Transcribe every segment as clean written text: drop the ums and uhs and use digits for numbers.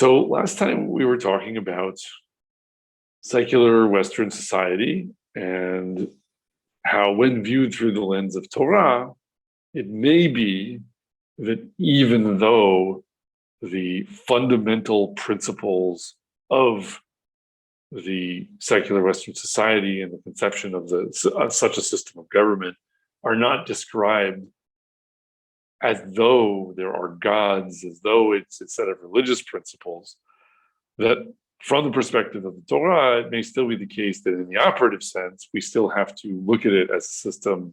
So last time we were talking about secular Western society and how, when viewed through the lens of Torah, it may be that even though the fundamental principles of the secular Western society and the conception of such a system of government are not described as though there are gods, as though it's a set of religious principles, that from the perspective of the Torah, it may still be the case that in the operative sense, we still have to look at it as a system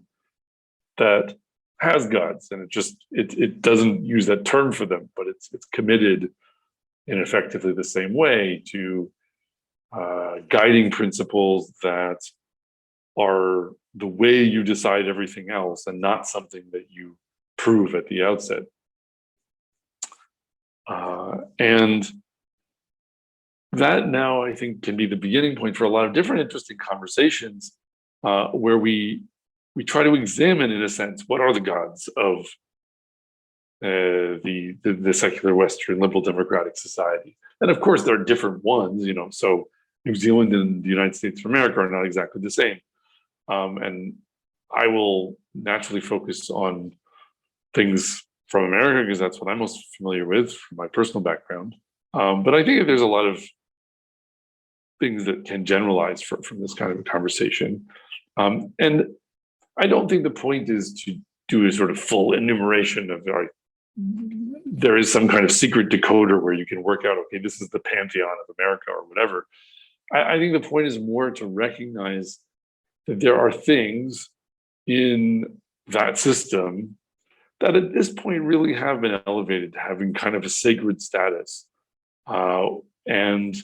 that has gods, and it doesn't use that term for them, but it's committed in effectively the same way to guiding principles that are the way you decide everything else, and not something that you prove at the outset. And that now, I think, can be the beginning point for a lot of different interesting conversations, where we try to examine, in a sense, what are the gods of the secular Western liberal democratic society. And of course, there are different ones, so New Zealand and the United States of America are not exactly the same. And I will naturally focus on things from America because that's what I'm most familiar with from my personal background. But I think there's a lot of things that can generalize from this kind of a conversation. And I don't think the point is to do a sort of full enumeration of there is some kind of secret decoder where you can work out, okay, this is the pantheon of America or whatever. I think the point is more to recognize that there are things in that system that at this point really have been elevated to having kind of a sacred status. And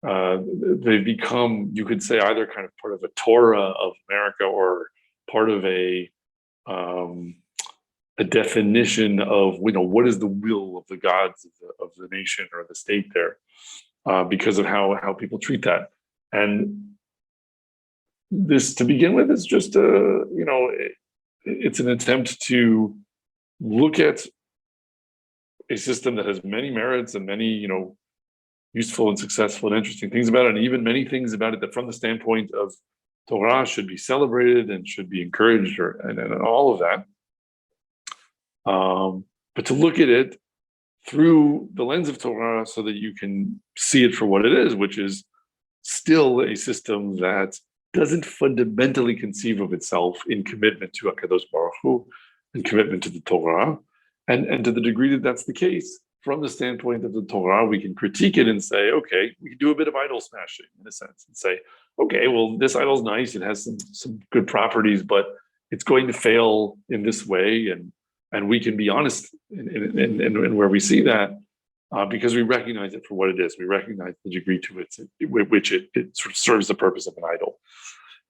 they've become, you could say, either kind of part of a Torah of America or part of a definition of, what is the will of the gods of the nation or the state there, because of how people treat that. And this, to begin with, is just it's an attempt to look at a system that has many merits and many, useful and successful and interesting things about it, and even many things about it that, from the standpoint of Torah, should be celebrated and should be encouraged, and all of that. But to look at it through the lens of Torah so that you can see it for what it is, which is still a system that doesn't fundamentally conceive of itself in commitment to HaKadosh Baruch Hu and commitment to the Torah. And to the degree that that's the case, from the standpoint of the Torah, we can critique it and say, okay, we can do a bit of idol smashing, in a sense, and say, okay, well, this idol's nice, it has some good properties, but it's going to fail in this way, and we can be honest in where we see that, because we recognize it for what it is. We recognize the degree to which it sort of serves the purpose of an idol.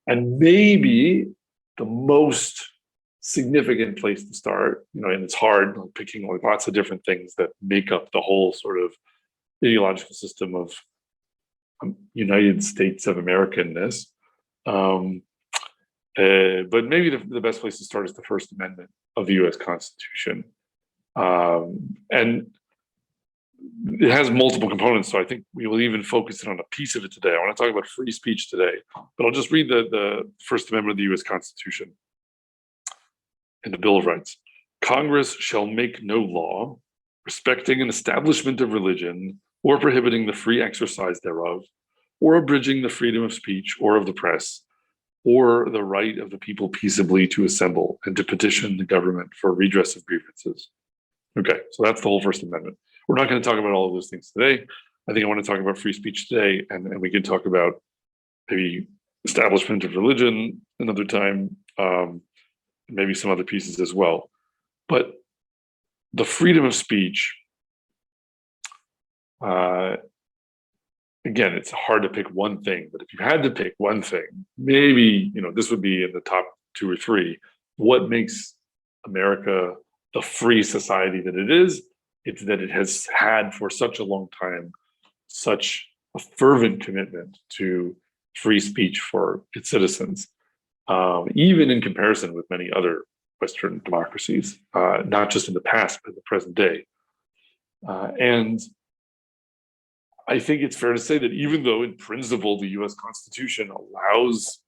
And maybe the most significant place to start, and it's hard, picking lots of different things that make up the whole sort of ideological system of United States of Americanness. But maybe the best place to start is the First Amendment of the U.S. Constitution. And it has multiple components, so I think we will even focus in on a piece of it today. I want to talk about free speech today, but I'll just read the First Amendment of the U.S. Constitution. In the Bill of Rights, Congress shall make no law respecting an establishment of religion or prohibiting the free exercise thereof, or abridging the freedom of speech or of the press, or the right of the people peaceably to assemble and to petition the government for redress of grievances. Okay, so that's the whole First Amendment. We're not going to talk about all of those things today. I think I want to talk about free speech today, and we can talk about maybe establishment of religion another time, maybe some other pieces as well. But the freedom of speech, again, it's hard to pick one thing, but if you had to pick one thing, maybe, this would be in the top 2 or 3. What makes America the free society that it is? It's that it has had for such a long time such a fervent commitment to free speech for its citizens, even in comparison with many other Western democracies, not just in the past, but in the present day. And I think it's fair to say that even though in principle the US Constitution allows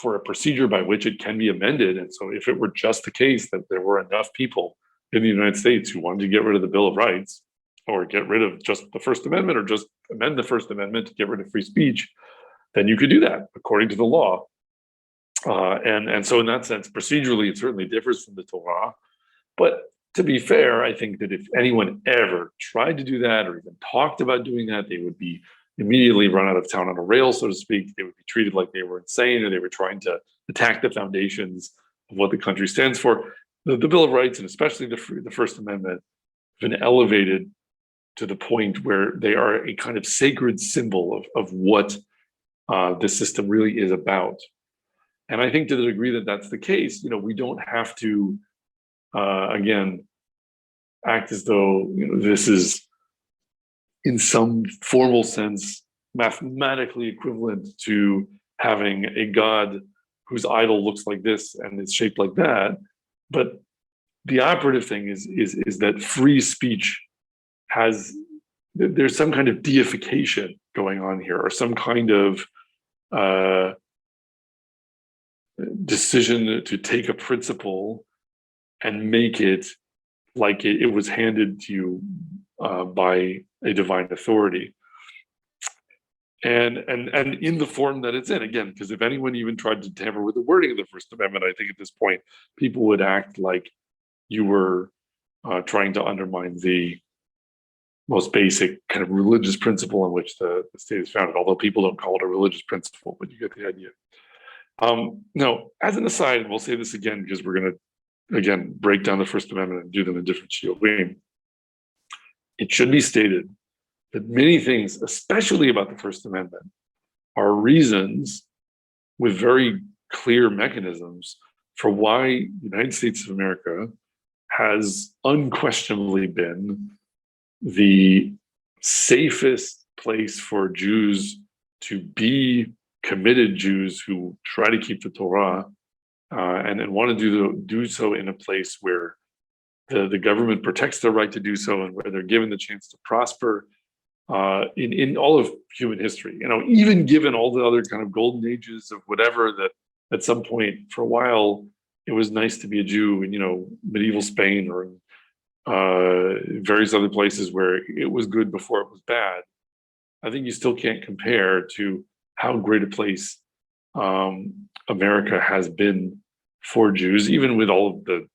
for a procedure by which it can be amended, and so if it were just the case that there were enough people in the United States who wanted to get rid of the Bill of Rights, or get rid of just the First Amendment, or just amend the First Amendment to get rid of free speech, then you could do that according to the law. And so in that sense, procedurally, it certainly differs from the Torah. But to be fair, I think that if anyone ever tried to do that or even talked about doing that, they would be immediately run out of town on a rail, so to speak. They would be treated like they were insane, or they were trying to attack the foundations of what the country stands for. The Bill of Rights, and especially the First Amendment, have been elevated to the point where they are a kind of sacred symbol of what this system really is about. And I think to the degree that that's the case, we don't have to, again, act as though this is, in some formal sense, mathematically equivalent to having a God whose idol looks like this and is shaped like that. But the operative thing is that free speech there's some kind of deification going on here, or some kind of decision to take a principle and make it like it was handed to you by a divine authority, and in the form that it's in. Again, because if anyone even tried to tamper with the wording of the First Amendment, I think at this point people would act like you were trying to undermine the most basic kind of religious principle on which the state is founded, although people don't call it a religious principle, but you get the idea. Now, as an aside, and we'll say this again because we're going to, again, break down the First Amendment and do them in different shiurim. It should be stated that many things, especially about the First Amendment, are reasons with very clear mechanisms for why the United States of America has unquestionably been the safest place for Jews to be committed Jews who try to keep the Torah and want to do so in a place where the government protects their right to do so, and where they're given the chance to prosper in all of human history. Even given all the other kind of golden ages of whatever, that at some point for a while it was nice to be a Jew in medieval Spain or various other places where it was good before it was bad. I think you still can't compare to how great a place America has been for Jews, even with all of the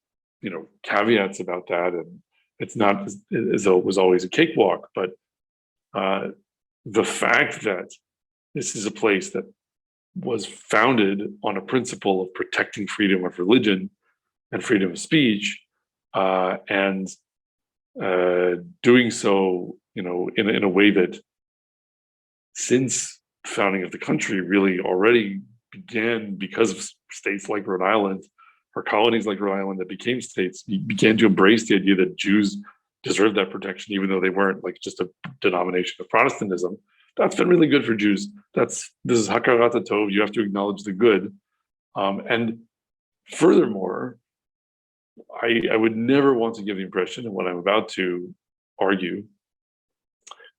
caveats about that. And it's not as though it was always a cakewalk, but the fact that this is a place that was founded on a principle of protecting freedom of religion and freedom of speech, and doing so, in a way that, since founding of the country, really already began because of states like Rhode Island, or colonies like Rhode Island that became states, began to embrace the idea that Jews deserved that protection, even though they weren't like just a denomination of Protestantism. That's been really good for Jews. This is hakarat tov. You have to acknowledge the good. And furthermore, I would never want to give the impression, and what I'm about to argue,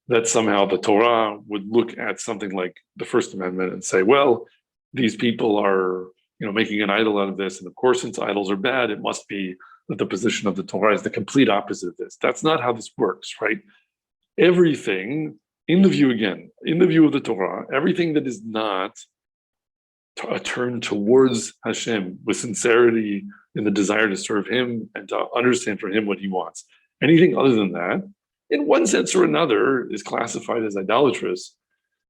that somehow the Torah would look at something like the First Amendment and say, well, these people are making an idol out of this, and of course, since idols are bad, it must be that the position of the Torah is the complete opposite of this. That's not how this works, right? Everything, in the view of the Torah, everything that is not a turn towards Hashem with sincerity in the desire to serve Him and to understand from Him what He wants, anything other than that, in one sense or another, is classified as idolatrous.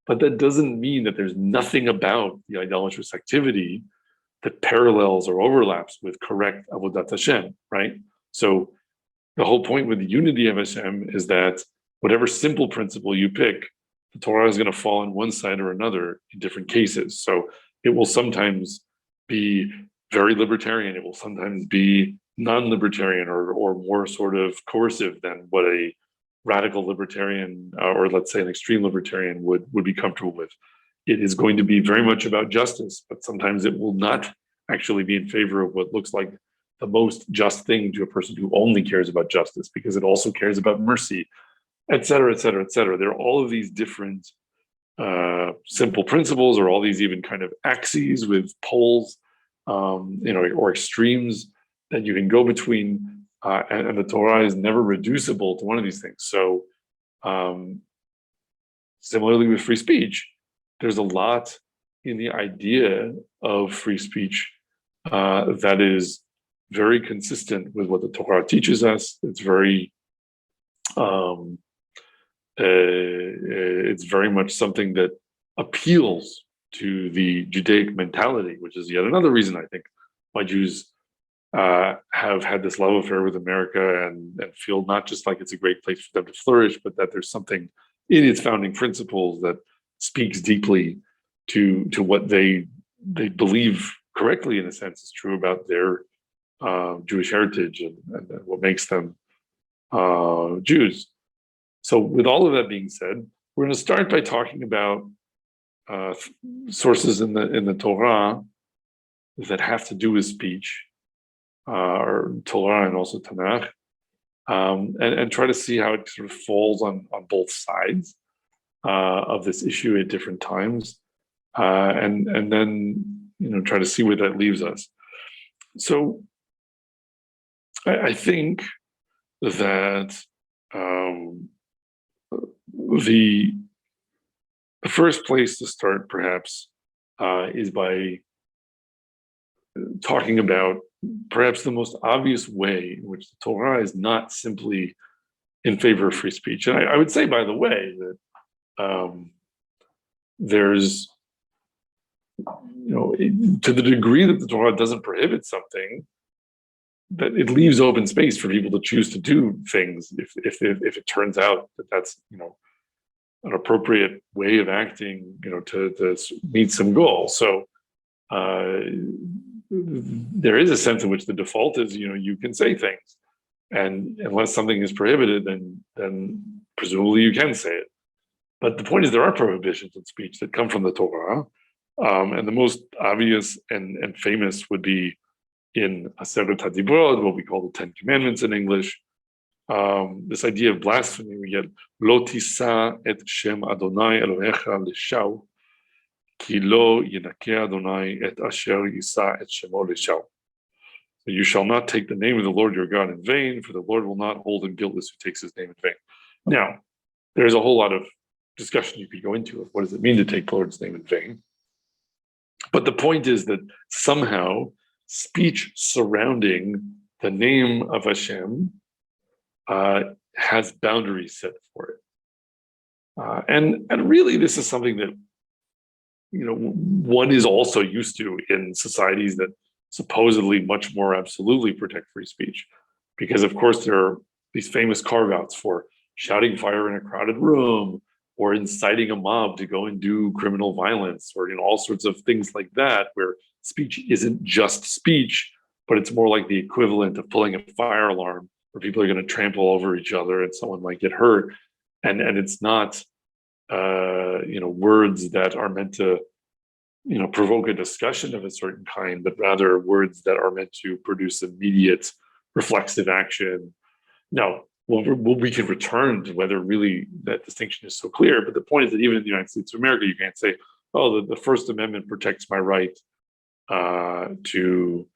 But that doesn't mean that there's nothing about the idolatrous activity that parallels or overlaps with correct avodat Hashem, right? So the whole point with the unity of Hashem is that whatever simple principle you pick, the Torah is going to fall on one side or another in different cases. So it will sometimes be very libertarian. It will sometimes be non-libertarian or more sort of coercive than what a radical libertarian or let's say an extreme libertarian would be comfortable with. It is going to be very much about justice, but sometimes it will not actually be in favor of what looks like the most just thing to a person who only cares about justice, because it also cares about mercy. et cetera, et cetera, et cetera. There are all of these different simple principles, or all these even kind of axes with poles, or extremes that you can go between, and the Torah is never reducible to one of these things. So, similarly with free speech, there's a lot in the idea of free speech that is very consistent with what the Torah teaches us. It's very it's very much something that appeals to the Judaic mentality, which is yet another reason I think why Jews have had this love affair with America, and feel not just like it's a great place for them to flourish, but that there's something in its founding principles that speaks deeply to what they believe correctly, in a sense, is true about their Jewish heritage, and what makes them Jews. So, with all of that being said, we're going to start by talking about sources in the Torah that have to do with speech, or Torah and also Tanakh, and try to see how it sort of falls on both sides of this issue at different times, and then try to see where that leaves us. So, I think that the first place to start, perhaps, is by talking about perhaps the most obvious way in which the Torah is not simply in favor of free speech. And I would say, by the way, that there's, to the degree that the Torah doesn't prohibit something, that it leaves open space for people to choose to do things if it turns out that that's an appropriate way of acting, to meet some goal. So there is a sense in which the default is, you can say things, and unless something is prohibited, then presumably you can say it. But the point is, there are prohibitions in speech that come from the Torah, and the most obvious and famous would be in Aseret HaDibrot, what we call the Ten Commandments in English. This idea of blasphemy, we get Lo tisa et Shem Adonai Elohecha l'shau, ki lo yinakeh Adonai et asher yisa et shemo l'shau. So you shall not take the name of the Lord your God in vain, for the Lord will not hold him guiltless who takes his name in vain. Now, there's a whole lot of discussion you could go into of what does it mean to take the Lord's name in vain. But the point is that somehow speech surrounding the name of Hashem has boundaries set for it, and really, this is something that one is also used to in societies that supposedly much more absolutely protect free speech, because of course there are these famous carve-outs for shouting fire in a crowded room, or inciting a mob to go and do criminal violence, or all sorts of things like that, where speech isn't just speech, but it's more like the equivalent of pulling a fire alarm, where people are going to trample over each other and someone might get hurt, and it's not words that are meant to provoke a discussion of a certain kind, but rather words that are meant to produce immediate reflexive action. Now, we can return to whether really that distinction is so clear, but the point is that even in the United States of America, you can't say, oh, the First Amendment protects my right to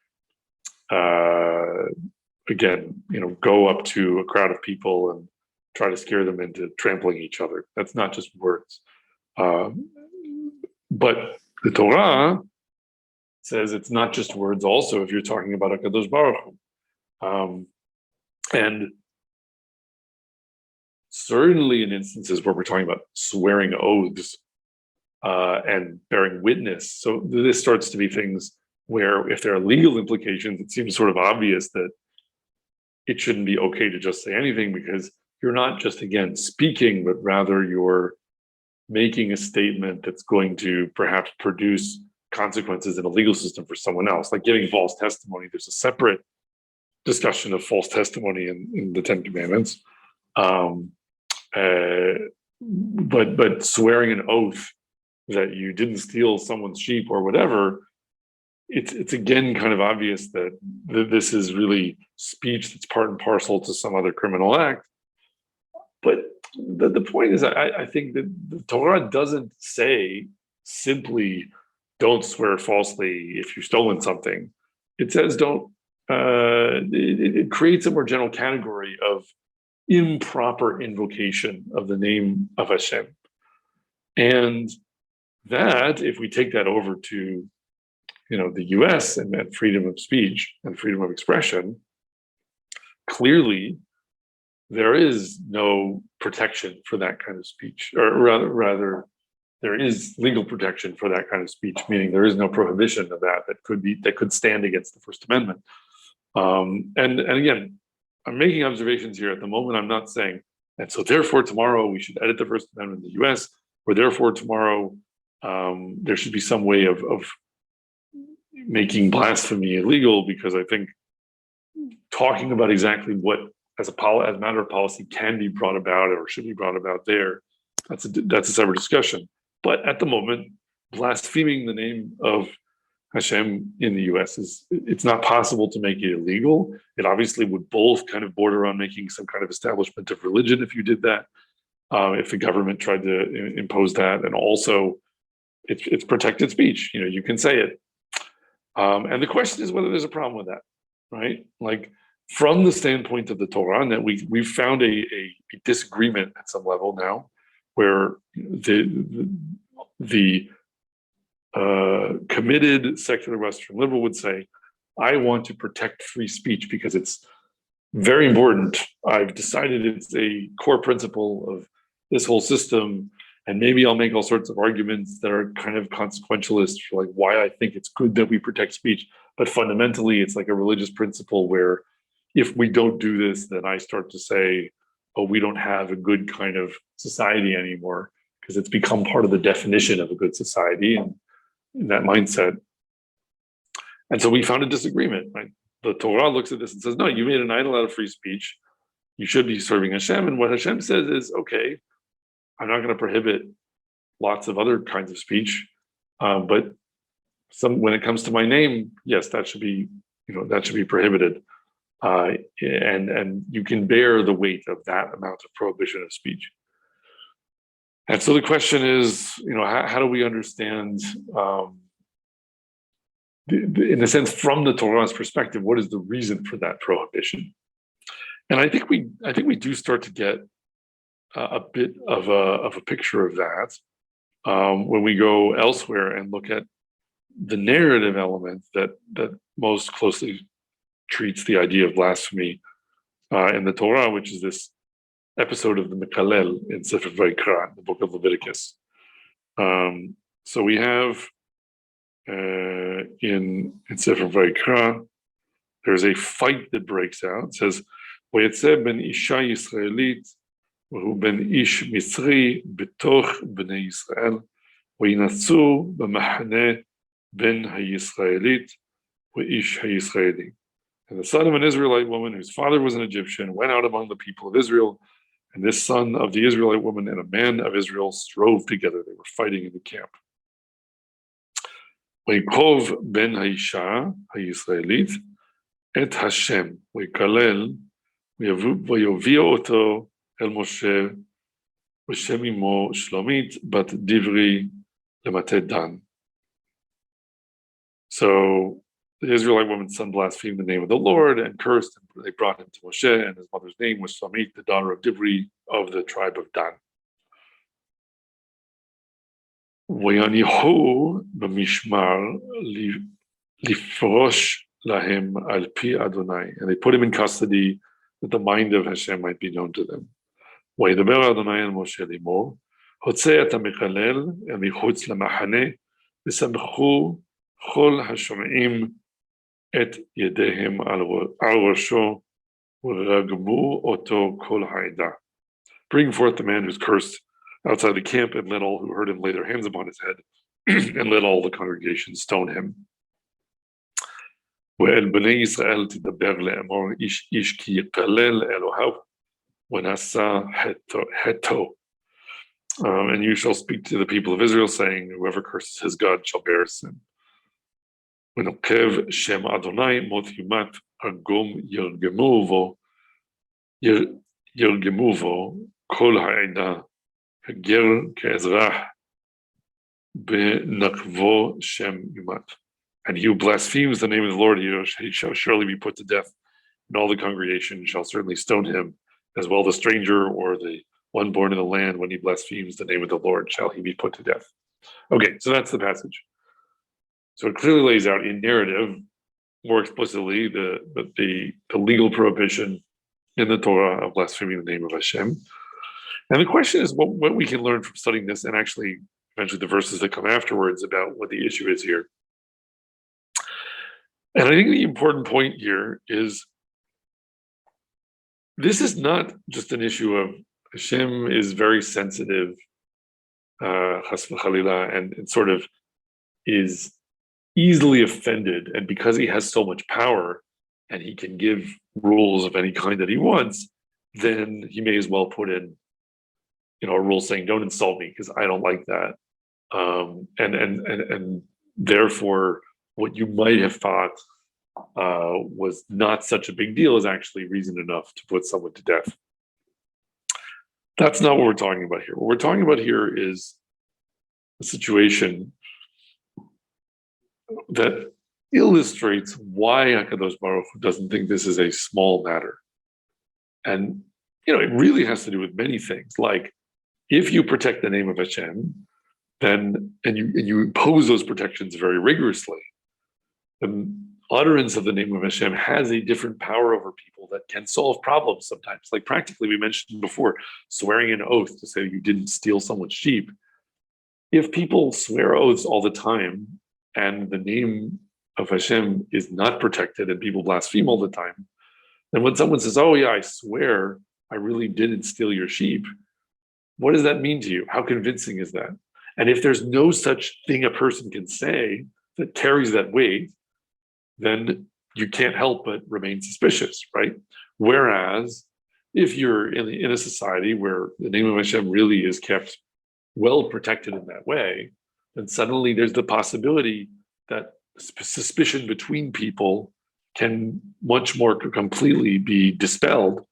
again, go up to a crowd of people and try to scare them into trampling each other. That's not just words. But the Torah says it's not just words also if you're talking about HaKadosh Baruch Hu. And certainly in instances where we're talking about swearing oaths and bearing witness. So this starts to be things where if there are legal implications, it seems sort of obvious that it shouldn't be okay to just say anything, because you're not just, again, speaking, but rather you're making a statement that's going to perhaps produce consequences in a legal system for someone else, like giving false testimony. There's a separate discussion of false testimony in the Ten Commandments. But swearing an oath that you didn't steal someone's sheep or whatever, it's again kind of obvious that this is really speech that's part and parcel to some other criminal act. But the point is, I think that the Torah doesn't say simply don't swear falsely if you've stolen something. It says don't. It creates a more general category of improper invocation of the name of Hashem, and that if we take that over to the U.S. and freedom of speech and freedom of expression, clearly there is no protection for that kind of speech, or rather, there is legal protection for that kind of speech, meaning there is no prohibition of that could stand against the First Amendment. And again, I'm making observations here. At the moment, I'm not saying, and so therefore tomorrow we should edit the First Amendment in the U.S., or therefore tomorrow there should be some way of making blasphemy illegal, because I think talking about exactly what as a matter of policy can be brought about or should be brought about there, that's a separate discussion. But at the moment, blaspheming the name of Hashem in the U.S. it's not possible to make it illegal. It obviously would both kind of border on making some kind of establishment of religion if you did that, if the government tried to impose that, and also it's protected speech. You can say it, and the question is whether there's a problem with that, right? Like, from the standpoint of the Torah, and that we've found a disagreement at some level now, where the committed secular Western liberal would say, I want to protect free speech because it's very important. I've decided it's a core principle of this whole system, and maybe I'll make all sorts of arguments that are kind of consequentialist for like why I think it's good that we protect speech. But fundamentally, it's like a religious principle where if we don't do this, then I start to say, oh, we don't have a good kind of society anymore, because it's become part of the definition of a good society and in that mindset. And so we found a disagreement, right? The Torah looks at this and says, no, you made an idol out of free speech. You should be serving Hashem. And what Hashem says is, okay, I'm not going to prohibit lots of other kinds of speech, but when it comes to my name, yes, that should be prohibited. And you can bear the weight of that amount of prohibition of speech. And so the question is, how do we understand, in a sense, from the Torah's perspective, what is the reason for that prohibition? And I think we do start to get a bit of a picture of that when we go elsewhere and look at the narrative element that most closely treats the idea of blasphemy in the Torah, which is this episode of the Mekalel in Sefer Vayikra, the book of Leviticus. So we have in Sefer Vayikra, there's a fight that breaks out. It says, "Vayetze ben isha Yisraelit, v'hu ben ish Mitzri betoch bnei Yisrael, v'yinatzu b'machaneh ben hayisraelit v'ish hayisraeli." And the son of an Israelite woman whose father was an Egyptian went out among the people of Israel, and this son of the Israelite woman and a man of Israel strove together. They were fighting in the camp. Vayikov ben haisha hayisraelit et Hashem vaykalel vayovia oto el Moshe v'shem imo Shlomit bat Divri lemate Dan. So the Israelite woman's son blasphemed the name of the Lord and cursed, and they brought him to Moshe, and his mother's name was Shlomit, the daughter of Divri of the tribe of Dan. Vayanihu b'mishmar lifrosh lahem al pi Adonai, and they put him in custody that the mind of Hashem might be known to them. Vayidaber Adonai el Moshe limor, hotzei et hamikalel el michutz lamachaneh v'samchu chol hashom'im et yedehem al rosho v'ragmu oto kol ha'ida. Bring forth the man who's cursed outside the camp, and let all who heard him lay their hands upon his head, and let all the congregation stone him. ואל בני ישראל תדבר לאמור איש איש כי יקלל אלוהיו ונשא חטאו. And you shall speak to the people of Israel, saying, whoever curses his God shall bear sin. ונוקב שם אדוני מות יומת ארגום ירגמו בו Kol ha'ina hager ke'ezrah be'nakvo shem yumat. And he who blasphemes the name of the Lord, he shall surely be put to death, and all the congregation shall certainly stone him, as well the stranger or the one born in the land, when he blasphemes the name of the Lord, shall he be put to death. Okay, so that's the passage. So it clearly lays out in narrative, more explicitly, the legal prohibition in the Torah of blaspheming the name of Hashem. And the question is what we can learn from studying this, and actually eventually the verses that come afterwards about what the issue is here. And I think the important point here is this is not just an issue of Hashem is very sensitive, chas v'chalila, and sort of is easily offended. And because he has so much power and he can give rules of any kind that he wants, then he may as well put in, a rule saying, don't insult me because I don't like that. And therefore, what you might have thought was not such a big deal is actually reason enough to put someone to death. That's not what we're talking about here. What we're talking about here is a situation that illustrates why HaKadosh Baruch Hu doesn't think this is a small matter. And, it really has to do with many things. Like, if you protect the name of Hashem, then, and you impose those protections very rigorously, the utterance of the name of Hashem has a different power over people that can solve problems sometimes. Like practically, we mentioned before, swearing an oath to say you didn't steal someone's sheep. If people swear oaths all the time and the name of Hashem is not protected and people blaspheme all the time, then when someone says, oh yeah, I swear I really didn't steal your sheep, what does that mean to you? How convincing is that? And if there's no such thing a person can say that carries that weight, then you can't help but remain suspicious, right? Whereas if you're in a society where the name of Hashem really is kept well protected in that way, then suddenly there's the possibility that suspicion between people can much more completely be dispelled,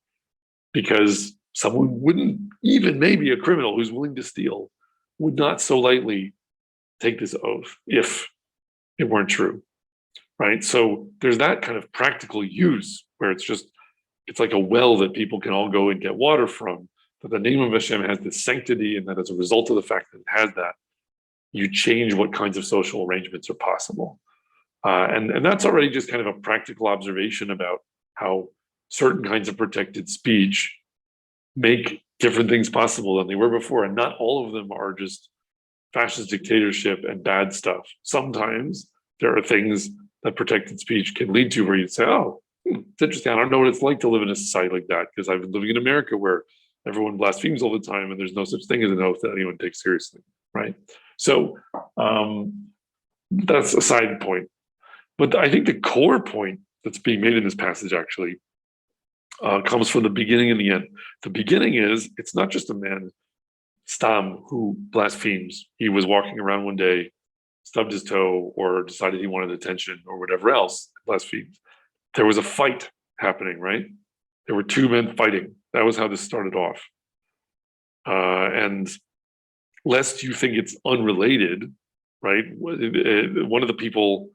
because someone wouldn't, even maybe a criminal who's willing to steal, would not so lightly take this oath if it weren't true. Right? So there's that kind of practical use where it's like a well that people can all go and get water from. But the name of Hashem has this sanctity, and that as a result of the fact that it has that, you change what kinds of social arrangements are possible. And that's already just kind of a practical observation about how certain kinds of protected speech make different things possible than they were before. And not all of them are just fascist dictatorship and bad stuff. Sometimes there are things that protected speech can lead to where you'd say, oh, it's interesting. I don't know what it's like to live in a society like that, because I've been living in America where everyone blasphemes all the time and there's no such thing as an oath that anyone takes seriously, right? So that's a side point. But I think the core point that's being made in this passage actually comes from the beginning and the end. The beginning is, it's not just a man, Stam, who blasphemes. He was walking around one day, stubbed his toe, or decided he wanted attention, or whatever else, blasphemed. There was a fight happening, right? There were two men fighting. That was how this started off. And lest you think it's unrelated, right? One of the people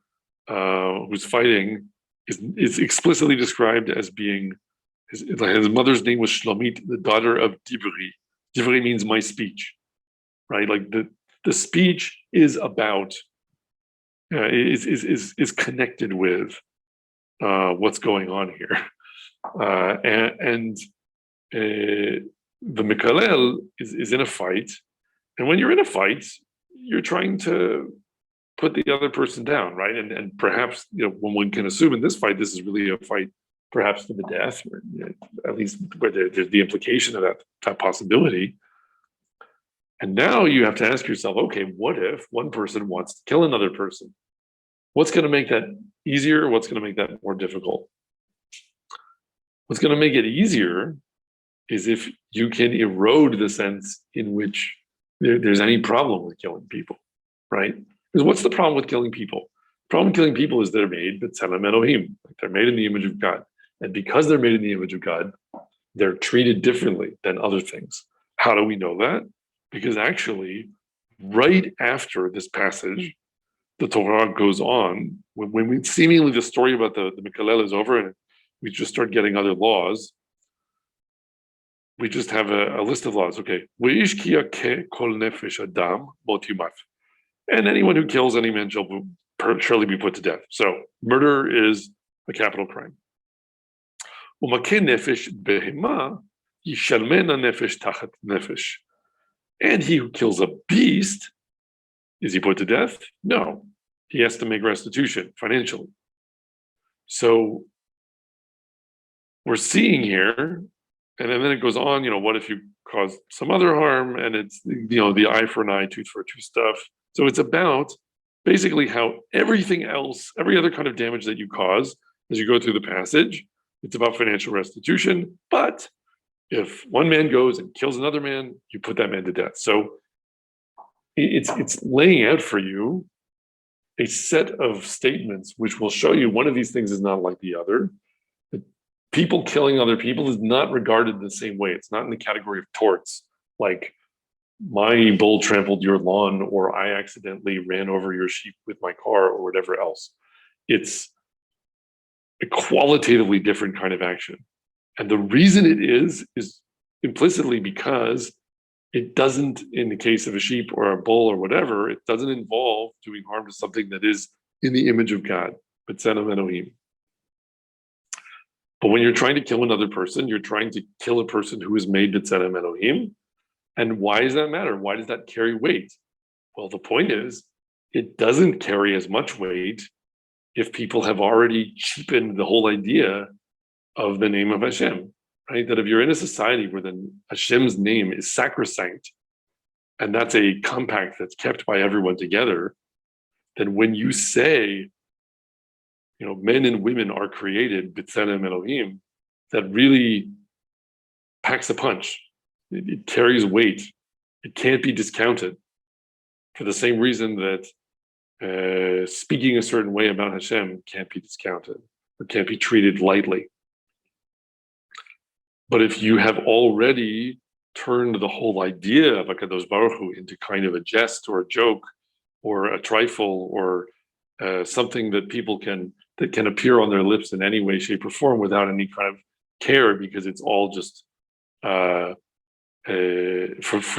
who's fighting is explicitly described as being, his mother's name was Shlomit, the daughter of Divri. Divri means my speech, right? Like the speech is about, is connected with what's going on here. And the Mekalel is in a fight. And when you're in a fight, you're trying to put the other person down, right? And perhaps, when one can assume in this fight, this is really a fight perhaps to the death, or at least where there's the implication of that possibility. And now you have to ask yourself, okay, what if one person wants to kill another person? What's going to make that easier? What's going to make that more difficult? What's going to make it easier is if you can erode the sense in which there's any problem with killing people, right? Because what's the problem with killing people? The problem with killing people is they're made b'tzelem Elohim. They're made in the image of God. And because they're made in the image of God, they're treated differently than other things. How do we know that? Because actually, right after this passage, the Torah goes on, when we seemingly the story about the Mikalel is over and we just start getting other laws, we just have a list of laws. Okay. And anyone who kills any man shall surely be put to death. So murder is a capital crime. And he who kills a beast, is he put to death? No. He has to make restitution financially. So we're seeing here, and then it goes on, what if you cause some other harm? And it's, the eye for an eye, tooth for a tooth stuff. So it's about basically how everything else, every other kind of damage that you cause as you go through the passage, it's about financial restitution. But if one man goes and kills another man, you put that man to death. So it's laying out for you a set of statements which will show you one of these things is not like the other. People killing other people is not regarded the same way. It's not in the category of torts, like my bull trampled your lawn or I accidentally ran over your sheep with my car or whatever else. It's a qualitatively different kind of action. And the reason it is implicitly because it doesn't, in the case of a sheep or a bull or whatever, it doesn't involve doing harm to something that is in the image of God, B'Tselem Elohim. But when you're trying to kill another person, you're trying to kill a person who is made B'Tselem Elohim. And why does that matter? Why does that carry weight? Well, the point is, it doesn't carry as much weight if people have already cheapened the whole idea of the name of Hashem. Right? That if you're in a society where then Hashem's name is sacrosanct, and that's a compact that's kept by everyone together, then when you say, men and women are created, B'Tselem Elohim, that really packs a punch. It carries weight. It can't be discounted for the same reason that speaking a certain way about Hashem can't be discounted or can't be treated lightly. But if you have already turned the whole idea of HaKadosh Baruch Hu into kind of a jest or a joke or a trifle or something that people can appear on their lips in any way, shape, or form without any kind of care because it's all just for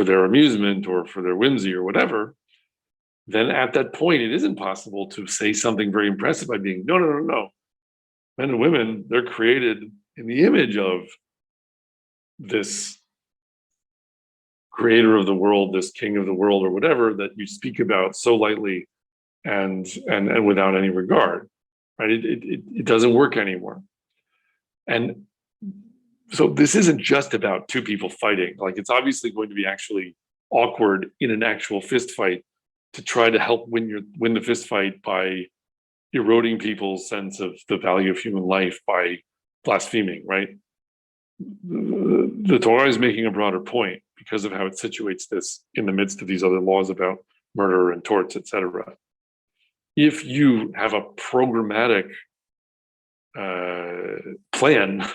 their amusement or for their whimsy or whatever, then at that point it isn't possible to say something very impressive by being, no. Men and women, they're created in the image of this creator of the world, this king of the world, or whatever that you speak about so lightly and without any regard, right? It doesn't work anymore. And so this isn't just about two people fighting. Like, it's obviously going to be actually awkward in an actual fist fight to try to help win the fist fight by eroding people's sense of the value of human life by blaspheming, right? The Torah is making a broader point because of how it situates this in the midst of these other laws about murder and torts, etc. If you have a programmatic plan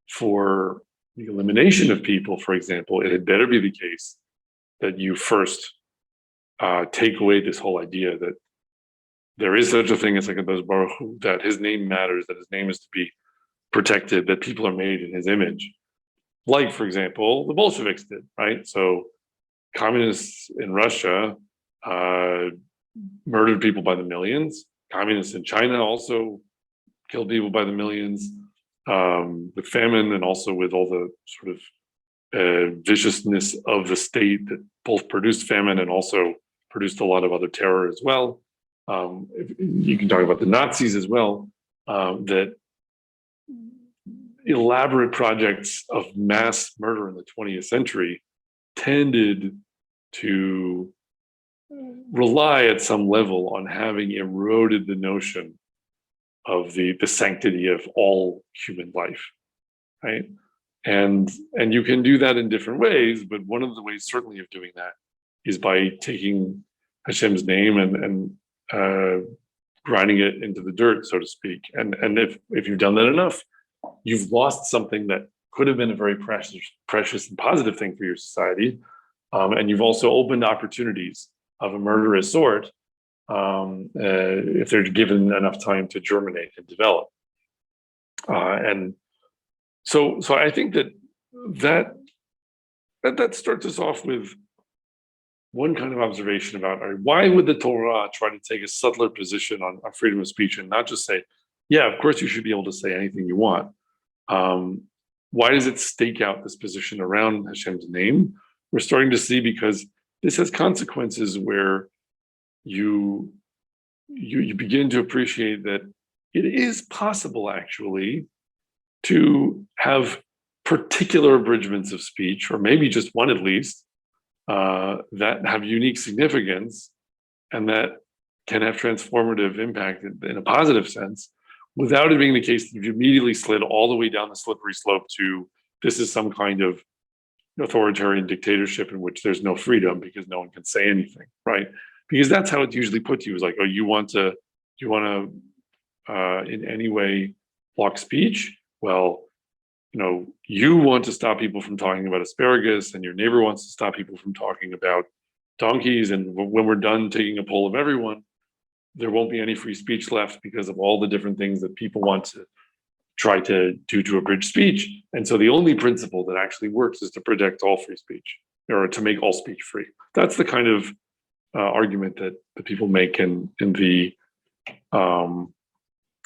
for the elimination of people, for example, it had better be the case that you first take away this whole idea that there is such a thing as HaKadosh Baruch Hu, that his name matters, that his name is to be protected, that people are made in his image. Like, for example, the Bolsheviks did, right? So communists in Russia murdered people by the millions. Communists in China also killed people by the millions with famine and also with all the sort of viciousness of the state that both produced famine and also produced a lot of other terror as well. You can talk about the Nazis as well, that elaborate projects of mass murder in the 20th century tended to rely at some level on having eroded the notion of the sanctity of all human life, right? And you can do that in different ways, but one of the ways certainly of doing that is by taking Hashem's name and grinding it into the dirt, so to speak. And if you've done that enough, you've lost something that could have been a very precious and positive thing for your society. And you've also opened opportunities of a murderous sort if they're given enough time to germinate and develop. And so I think that starts us off with one kind of observation about why would the Torah try to take a subtler position on freedom of speech and not just say, yeah, of course you should be able to say anything you want. Why does it stake out this position around Hashem's name? We're starting to see because this has consequences where you begin to appreciate that it is possible actually to have particular abridgments of speech, or maybe just one at least, that have unique significance and that can have transformative impact in a positive sense, without it being the case that you've immediately slid all the way down the slippery slope to this is some kind of authoritarian dictatorship in which there's no freedom because no one can say anything, right? Because that's how it's usually put to you, is like, oh, you want to in any way block speech? Well, you want to stop people from talking about asparagus, and your neighbor wants to stop people from talking about donkeys. And when we're done taking a poll of everyone, there won't be any free speech left because of all the different things that people want to try to do to abridge speech. And so the only principle that actually works is to protect all free speech, or to make all speech free. That's the kind of argument that people make in the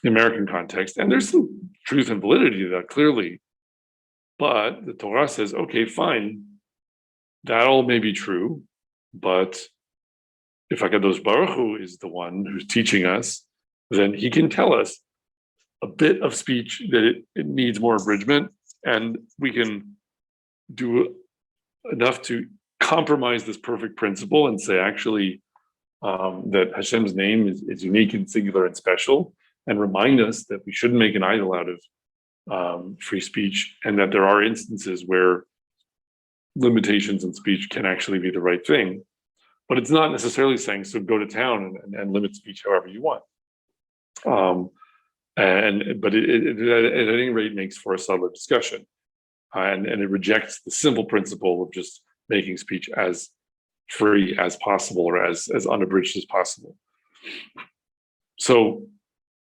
American context. And there's some truth and validity to that, clearly. But the Torah says, okay, fine, that all may be true, but if HaKadosh Baruch Hu is the one who's teaching us, then he can tell us a bit of speech that it needs more abridgment, and we can do enough to compromise this perfect principle and say, actually, that Hashem's name is unique and singular and special, and remind us that we shouldn't make an idol out of free speech, and that there are instances where limitations in speech can actually be the right thing. But it's not necessarily saying, so go to town and limit speech however you want. But it at any rate makes for a subtler discussion, and it rejects the simple principle of just making speech as free as possible, or as unabridged as possible. So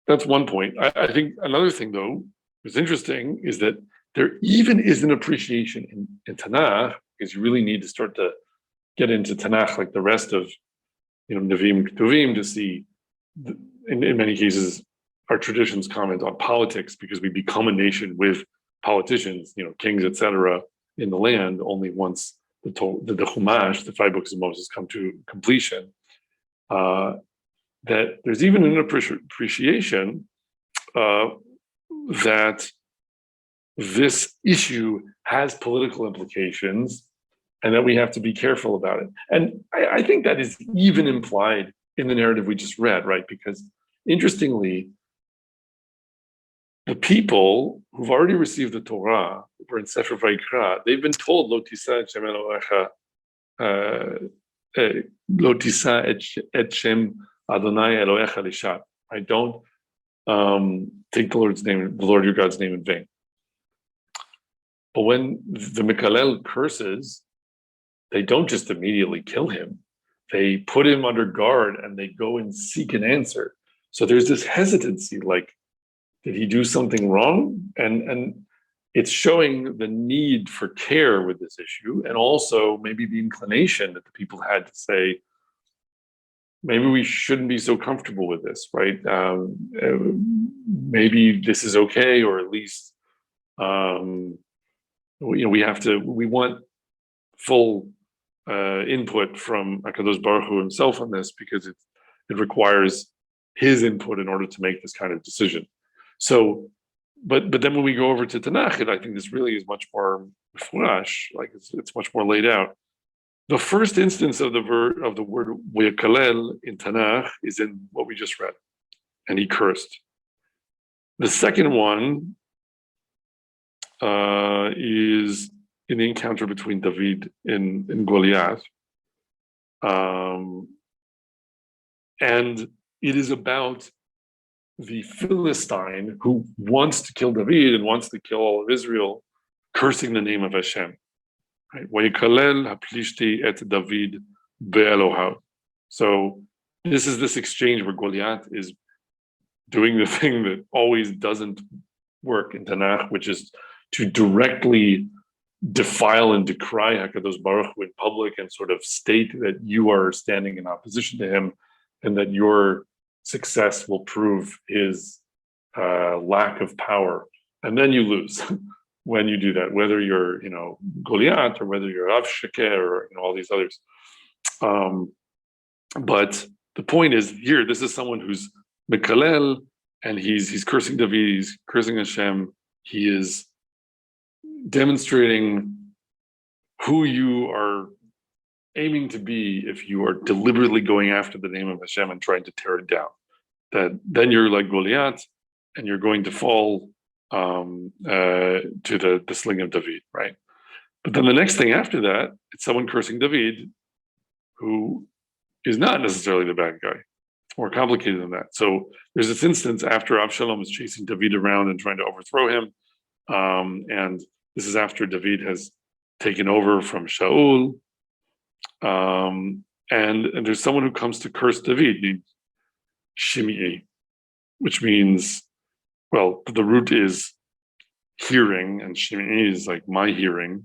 that's one point. I think another thing, though, what's interesting is that there even is an appreciation in Tanakh, because you really need to start to get into Tanakh like the rest of Nevi'im Ketuvim to see, in many cases, our traditions comment on politics, because we become a nation with politicians, kings, etc., in the land only once the Chumash, the 5 books of Moses, come to completion. That there's even an appreciation that this issue has political implications, and that we have to be careful about it. And I think that is even implied in the narrative we just read, right? Because interestingly, the people who've already received the Torah, were in Sefer Vayikra, they've been told, Lo tisa et Shem Elohecha, Lo tisa et Shem Adonai Elohecha lishat. I don't take the Lord your God's name in vain. But when the Mikalel curses, they don't just immediately kill him. They put him under guard and they go and seek an answer. So there's this hesitancy, like, did he do something wrong? And it's showing the need for care with this issue, and also maybe the inclination that the people had to say, maybe we shouldn't be so comfortable with this, right? Maybe this is okay, or at least, we want full input from HaKadosh Baruch Hu himself on this, because it requires his input in order to make this kind of decision. So, but then when we go over to Tanakh, and I think this really is much more flash, like it's much more laid out. The first instance of the word Vayakalel in Tanakh is in what we just read, and he cursed. The second one is in the encounter between David and Goliath, and it is about the Philistine who wants to kill David and wants to kill all of Israel, cursing the name of Hashem. Right? Vayikalel haplishti et David be'elohav. So this is this exchange where Goliath is doing the thing that always doesn't work in Tanakh, which is to directly defile and decry HaKadosh Baruch Hu in public and sort of state that you are standing in opposition to him and that your success will prove his lack of power. And then you lose when you do that, whether you're, Goliath or whether you're Av Sheker or all these others. But the point is here, this is someone who's Mekalel, and he's cursing David, he's cursing Hashem. He is demonstrating who you are aiming to be if you are deliberately going after the name of Hashem and trying to tear it down. That then you're like Goliath, and you're going to fall to the sling of David, right? But then the next thing after that, it's someone cursing David, who is not necessarily the bad guy. It's more complicated than that. So there's this instance after Avshalom is chasing David around and trying to overthrow him, and this is after David has taken over from Shaul, and there's someone who comes to curse David named Shimei, which means, well, the root is hearing, and Shimei is like my hearing.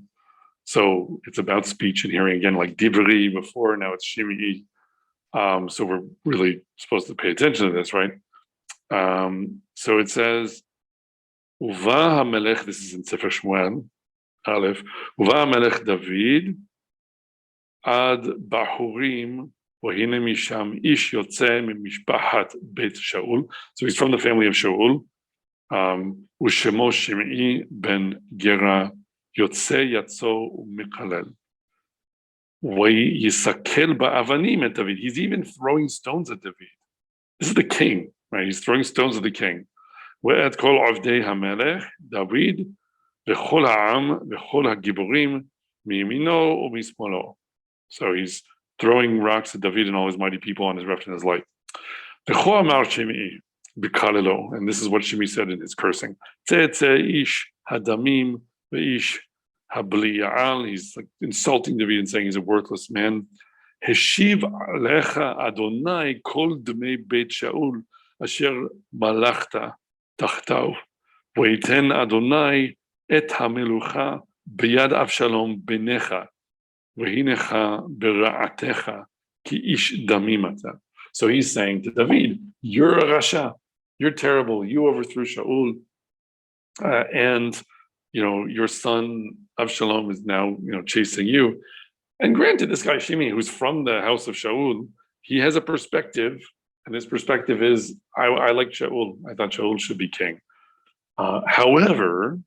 So it's about speech and hearing again, like Dibri before, now it's Shimei. So we're really supposed to pay attention to this, right? So it says, Uva HaMelech, this is in Sefer Shmuel, Aleph, Uva HaMelech David, Ad Bahurim, Vahine Misham Ish Yotze Mimishpahat Beit Shaul. So he's from the family of Shaul. Ushemo Shimei ben Gera Yotze Yatzo Mikalel. Yisakel ba'avanim et David. He's even throwing stones at David. This is the king, right? He's throwing stones at the king. Ve'et kol avdei hamelech David v'chol ha'am v'chol ha'giborim miyamino u'mismolo. So he's throwing rocks at David and all his mighty people on his left and his right. V'chol amar Shimei b'kalelo, and this is what Shimei said in his cursing. Tze ish hadamim ve'ish Habliya'al, he's like insulting David and saying he's a worthless man. Heshiv alecha Adonai kol dmei beit Shaul asher malachta tachtav v'yiten Adonai et hamelucha biyad Avshalom benecha v'hinecha bera'atecha ki ish damim ata. So he's saying to David, you're a rasha, you're terrible, you overthrew Shaul, and your son Avshalom is now, chasing you. And granted, this guy Shimei, who's from the house of Shaul, he has a perspective, and his perspective is, I like Shaul. I thought Shaul should be king. However,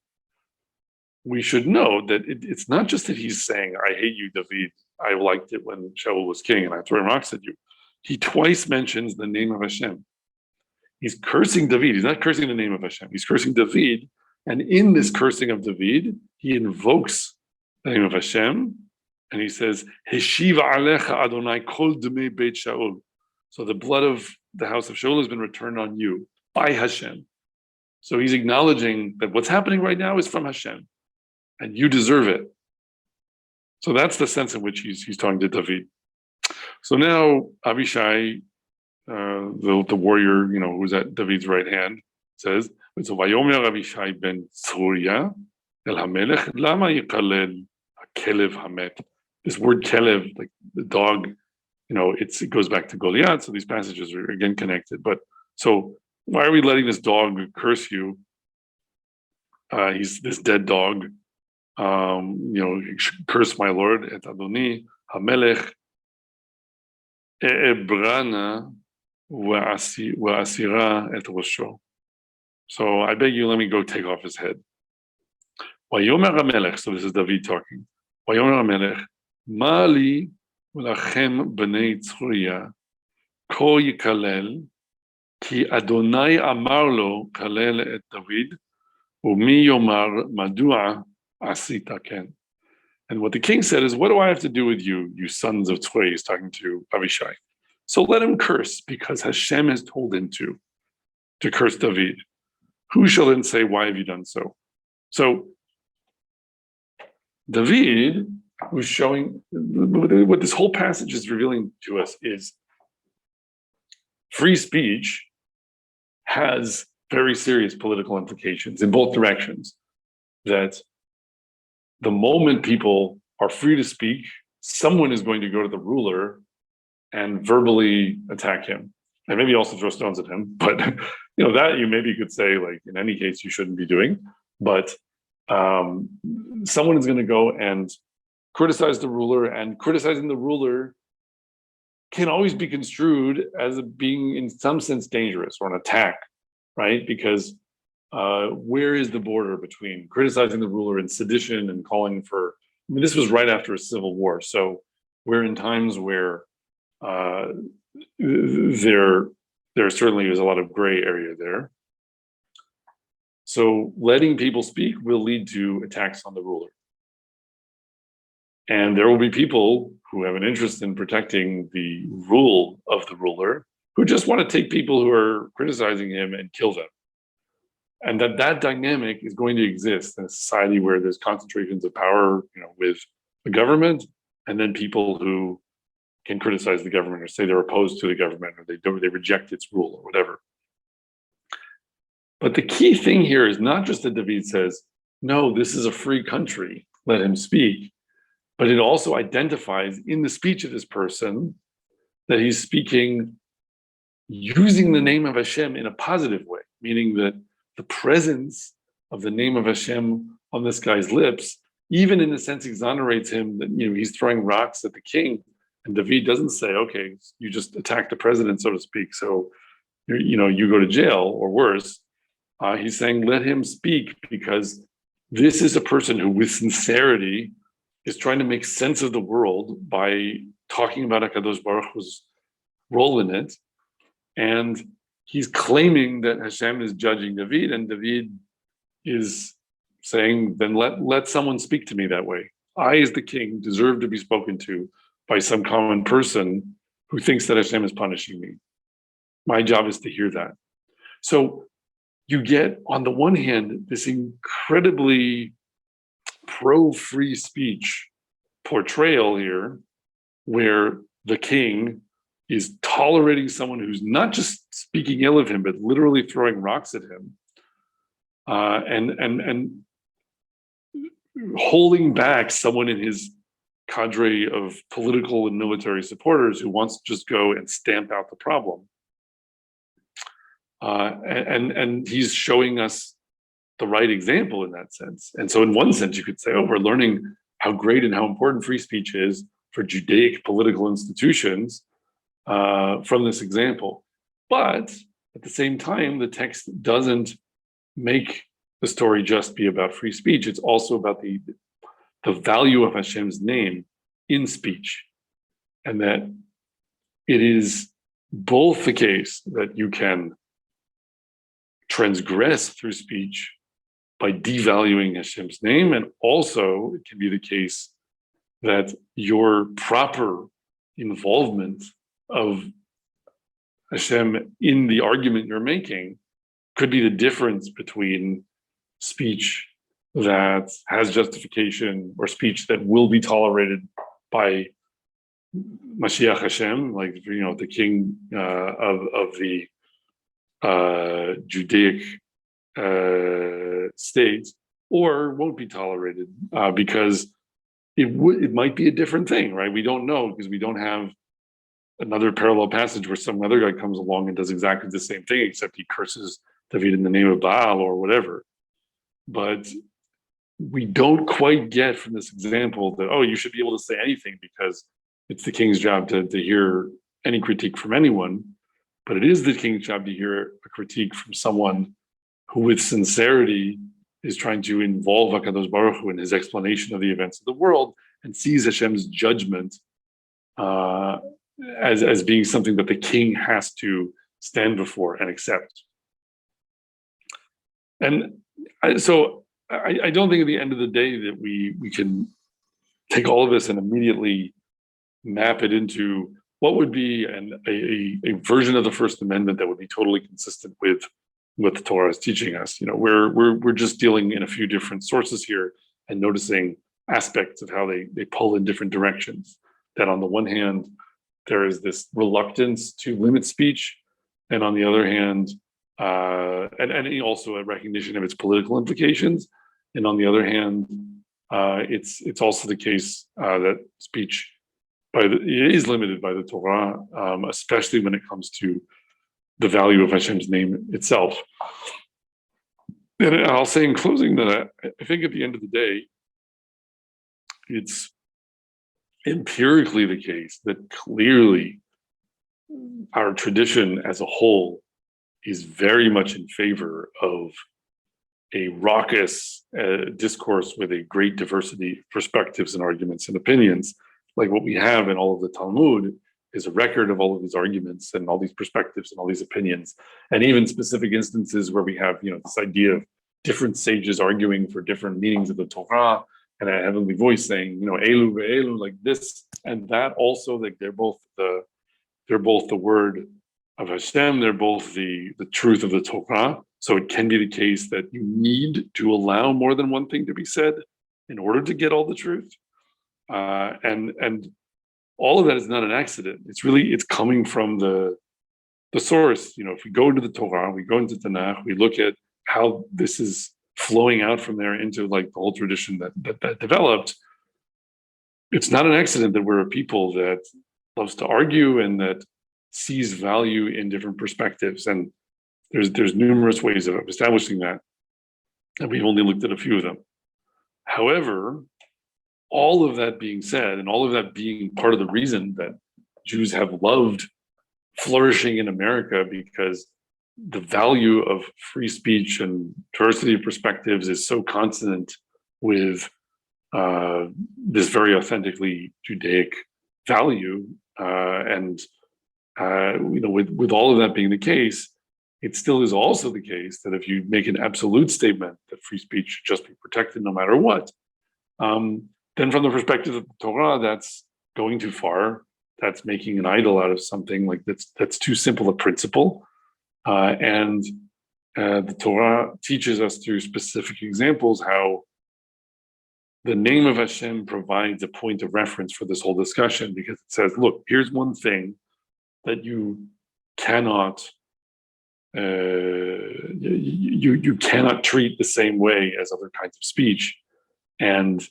we should know that it's not just that he's saying, I hate you, David. I liked it when Shaul was king, and I threw rocks at you. He twice mentions the name of Hashem. He's cursing David. He's not cursing the name of Hashem. He's cursing David. And in this cursing of David, he invokes the name of Hashem, and he says, Heshiva alecha Adonai kol dmei beit Shaul. So the blood of the house of Shaul has been returned on you by Hashem. So he's acknowledging that what's happening right now is from Hashem, and you deserve it. So that's the sense in which he's talking to David. So now Abishai, the warrior, who's at David's right hand, says, so Vayomer Abishai ben Tzruya el Hamelech lama yikalel hakelev hamet. This word kelev, like the dog, it goes back to Goliath. So these passages are again connected. But so why are we letting this dog curse you? He's this dead dog. Curse my Lord et Adoni Hamelech e'ebrana wa'asira et rosho. So I beg you, let me go take off his head. Vayomer HaMelech, so this is David talking. Vayomer HaMelech, Mali ulachem b'nei Tzruya, ko yikalel, ki Adonai amar lo kalel et David, umi yomar madua asita ken. And what the king said is, what do I have to do with you, you sons of Tzruya? He's talking to Abishai. So let him curse, because Hashem has told him to curse David. Who shall then say, why have you done so? So David was showing what this whole passage is revealing to us is free speech has very serious political implications in both directions. That the moment people are free to speak, someone is going to go to the ruler and verbally attack him, and maybe also throw stones at him. But that you maybe could say, like, in any case, you shouldn't be doing. But someone is going to go and criticize the ruler, and criticizing the ruler can always be construed as being, in some sense, dangerous or an attack, right? Because where is the border between criticizing the ruler and sedition and calling for? I mean, this was right after a civil war, so we're in times where there certainly is a lot of gray area there. So letting people speak will lead to attacks on the ruler. And there will be people who have an interest in protecting the rule of the ruler who just want to take people who are criticizing him and kill them. And that dynamic is going to exist in a society where there's concentrations of power, with the government, and then people who can criticize the government or say they're opposed to the government or they reject its rule or whatever. But the key thing here is not just that David says, no, this is a free country, let him speak, but it also identifies in the speech of this person that he's speaking using the name of Hashem in a positive way, meaning that the presence of the name of Hashem on this guy's lips, even in a sense, exonerates him that he's throwing rocks at the king. And David doesn't say, okay, you just attacked the president, so to speak, so you go to jail or worse. He's saying, let him speak, because this is a person who, with sincerity, is trying to make sense of the world by talking about HaKadosh Baruch Hu's role in it. And he's claiming that Hashem is judging David, and David is saying, then let someone speak to me that way. I, as the king, deserve to be spoken to by some common person who thinks that Hashem is punishing me. My job is to hear that. So you get, on the one hand, this incredibly pro-free speech portrayal here, where the king is tolerating someone who's not just speaking ill of him, but literally throwing rocks at him, and holding back someone in his cadre of political and military supporters who wants to just go and stamp out the problem. And he's showing us the right example in that sense. And so in one sense, you could say, we're learning how great and how important free speech is for Judaic political institutions from this example. But at the same time, the text doesn't make the story just be about free speech. It's also about the value of Hashem's name in speech. And that it is both the case that you can transgress through speech by devaluing Hashem's name, and also it can be the case that your proper involvement of Hashem in the argument you're making could be the difference between speech that has justification or speech that will be tolerated by Mashiach Hashem, like the king of the Judaic state, or won't be tolerated because it might be a different thing, right? We don't know, because we don't have another parallel passage where some other guy comes along and does exactly the same thing, except he curses David in the name of Baal or whatever. But we don't quite get from this example that, you should be able to say anything because it's the king's job to hear any critique from anyone. But it is the king's job to hear a critique from someone who, with sincerity, is trying to involve HaKadosh Baruch Hu in his explanation of the events of the world, and sees Hashem's judgment as being something that the king has to stand before and accept. And so I don't think at the end of the day that we can take all of this and immediately map it into what would be a version of the First Amendment that would be totally consistent with what the Torah is teaching us. We're just dealing in a few different sources here and noticing aspects of how they pull in different directions. That on the one hand, there is this reluctance to limit speech, and on the other hand, and also a recognition of its political implications. And on the other hand, it's also the case that speech it is limited by the Torah, especially when it comes to the value of Hashem's name itself. And I'll say in closing that I think at the end of the day, it's empirically the case that clearly our tradition as a whole is very much in favor of a raucous discourse with a great diversity of perspectives and arguments and opinions. Like what we have in all of the Talmud is a record of all of these arguments and all these perspectives and all these opinions, and even specific instances where we have, this idea of different sages arguing for different meanings of the Torah, and a heavenly voice saying, Elu ve'elu, like this and that. Also, like they're both the word of Hashem. They're both the truth of the Torah. So it can be the case that you need to allow more than one thing to be said in order to get all the truth. And all of that is not an accident. It's coming from the source. If we go into the Torah, we go into Tanakh, we look at how this is flowing out from there into like the whole tradition that developed. It's not an accident that we're a people that loves to argue and that sees value in different perspectives. And there's numerous ways of establishing that, and we've only looked at a few of them. However, all of that being said, and all of that being part of the reason that Jews have loved flourishing in America, because the value of free speech and diversity of perspectives is so consonant with this very authentically Judaic value, and with all of that being the case, it still is also the case that if you make an absolute statement that free speech should just be protected no matter what, then from the perspective of the Torah, that's going too far. That's making an idol out of something. Like that's too simple a principle. And the Torah teaches us through specific examples how the name of Hashem provides a point of reference for this whole discussion, because it says, look, here's one thing that you cannot you cannot treat the same way as other kinds of speech. And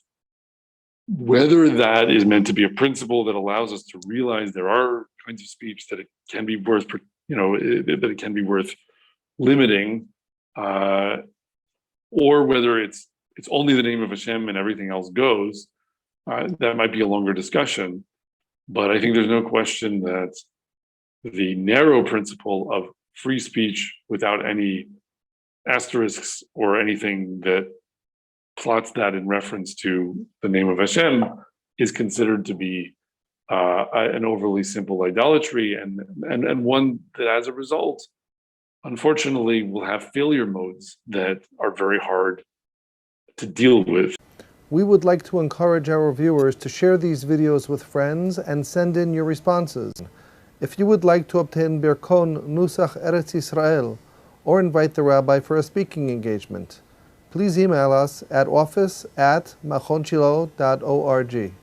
whether that is meant to be a principle that allows us to realize there are kinds of speech that it can be worth, that it can be worth limiting, or whether it's only the name of Hashem and everything else goes, that might be a longer discussion. But I think there's no question that the narrow principle of free speech without any asterisks or anything that plots that in reference to the name of Hashem is considered to be an overly simple idolatry, and one that, as a result, unfortunately, will have failure modes that are very hard to deal with. We would like to encourage our viewers to share these videos with friends and send in your responses. If you would like to obtain Birkon Nusach Eretz Yisrael or invite the rabbi for a speaking engagement, please email us at office@machonshilo.org.